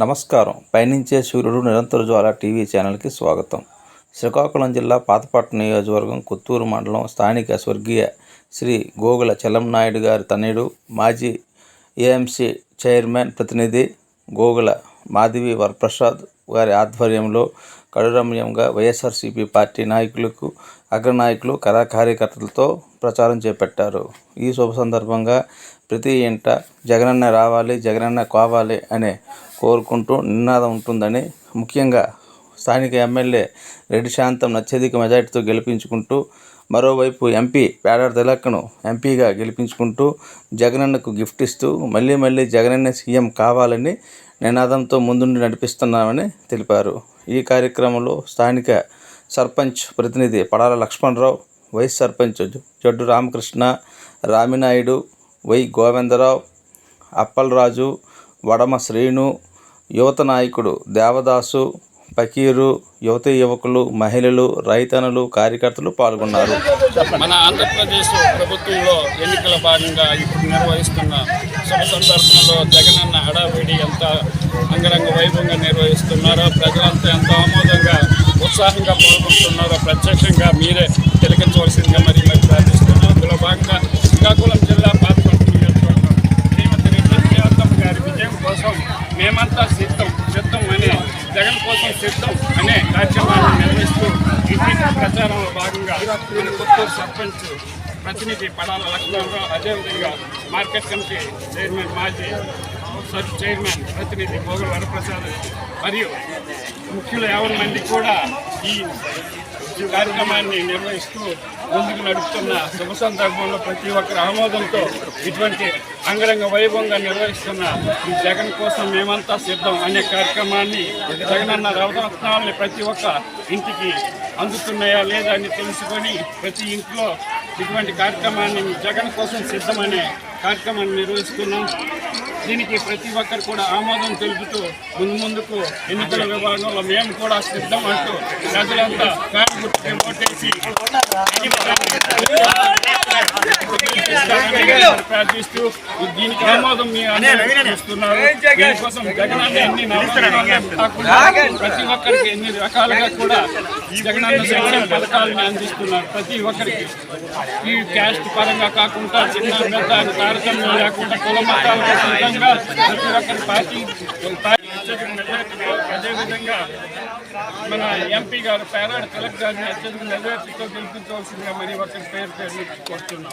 నమస్కారం. పయనించే సూర్యుడు నిరంతర జ్వాల టీవీ ఛానల్కి స్వాగతం. శ్రీకాకుళం జిల్లా పాతపట్నం నియోజకవర్గం కొత్తూరు మండలం స్థానిక స్వర్గీయ శ్రీ గోగుల చెల్లంనాయుడు గారి తనయుడు మాజీ ఏఎంసీ చైర్మన్ ప్రతినిధి గోగుల మాధవి వరప్రసాద్ గారి ఆధ్వర్యంలో కడురమ్యంగా వైఎస్ఆర్సీపీ పార్టీ నాయకులకు అగ్రనాయకులు కార్యకర్తలతో ప్రచారం చేపట్టారు. ఈ శుభ సందర్భంగా ప్రతి ఇంట జగనన్న రావాలి, జగనన్న కావాలి అనే కోరుకుంటూ నినాదం ఉంటుందని, ముఖ్యంగా స్థానిక ఎమ్మెల్యే రెడ్డి శాంతం అత్యధిక మెజార్టీతో గెలిపించుకుంటూ, మరోవైపు ఎంపీ పేడాడ తిలక్ను ఎంపీగా గెలిపించుకుంటూ జగనన్నకు గిఫ్ట్ ఇస్తూ మళ్ళీ జగనన్న సీఎం కావాలని నినాదంతో ముందుండి నడిపిస్తున్నామని తెలిపారు. ఈ కార్యక్రమంలో స్థానిక సర్పంచ్ ప్రతినిధి పడాల లక్ష్మణరావు, వైస్ సర్పంచ్ జడ్డు రామకృష్ణ, రామినాయుడు, వై గోవిందరావు, అప్పలరాజు, వడమ శ్రీను, యువత నాయకుడు దేవదాసు, పకీరు, యువకులు, మహిళలు, రైతన్నలు, కార్యకర్తలు పాల్గొన్నారు. మన ఆంధ్రప్రదేశ్ ప్రభుత్వంలో ఎన్నికల భాగంగా ఇప్పుడు నిర్వహిస్తున్న శుభ సందర్భంలో జగనన్న హడావిడి ఎంత అంగరంగ వైభవంగా నిర్వహిస్తున్నారో, ప్రజలంతా ఎంతో ఆమోదంగా ఉత్సాహంగా పాల్గొంటున్నారో ప్రత్యక్షంగా మీరే తిలకించవలసిందిగా మరి ప్రార్థిస్తున్నాం. అందులో భాగంగా శ్రీకాకుళం జిల్లా పాతపట్నం నియోజకవర్గం శ్రీమతి రెడ్డి గారి విజయం కోసం మేమంతా సిద్ధం అనే జగన్ కోసం సిద్ధం అనే కార్యక్రమాన్ని నిర్వహిస్తూ ఇంటింటి ప్రచారంలో భాగంగా మన కొత్తూరు సర్పంచ్ ప్రతినిధి పడాల లక్ష్మణరావు, అదేవిధంగా మార్కెట్ కమిటీ చైర్మన్ మాజీ చైర్మన్ ప్రతినిధి గోగుల వరప్రసాద్ మరియు ముఖ్యులు 50 మంది కూడా ఈ కార్యక్రమాన్ని నిర్వహిస్తూ ముందుకు నడుపుతున్న శుభ సందర్భంలో ప్రతి ఒక్కరి ఆమోదంతో ఇటువంటి అంగరంగ వైభవంగా నిర్వహిస్తున్న ఈ జగన్ కోసం మేమంతా సిద్ధం అనే కార్యక్రమాన్ని, జగనన్న రవరత్నాలని ప్రతి ఒక్క ఇంటికి అందుతున్నాయా లేదా అని తెలుసుకొని ప్రతి ఇంట్లో ఇటువంటి కార్యక్రమాన్ని జగన్ కోసం సిద్ధమనే కార్యక్రమాన్ని నిర్వహిస్తున్నాం. దీనికి ప్రతి ఒక్కరు కూడా ఆమోదం తెలుపుతూ ముందుకు ఎన్నికల విభాగంలో మేము కూడా సిద్ధం అంటూ ప్రజలంతా ఫ్యాన్ గుర్తుకి ఓటేసి ప్రార్థిస్తూ దీనికి ఆమోదం మీ ఇస్తున్నారు. దీనికోసం జగనన్న ఎన్ని ప్రతి ఒక్కరికి ఎన్ని రకాలుగా కూడా జగనన్న సంక్షేమ పథకాలను అందిస్తున్నారు. ప్రతి ఒక్కరికి ఈ క్యాస్ట్ పరంగా కాకుండా చిన్న పెద్ద తారతమ్యం లేకుండా కుల మతాలకు సొంతంగా ప్రతి ఒక్కరి పార్టీ అదేవిధంగా మన ఎంపీ గారు పేరాడ తిలక్ గారిని అత్యధిక మెజార్టీతో గెలిపించవలసిందిగా మరి ఒకరి పేరు కోరుతున్నాం.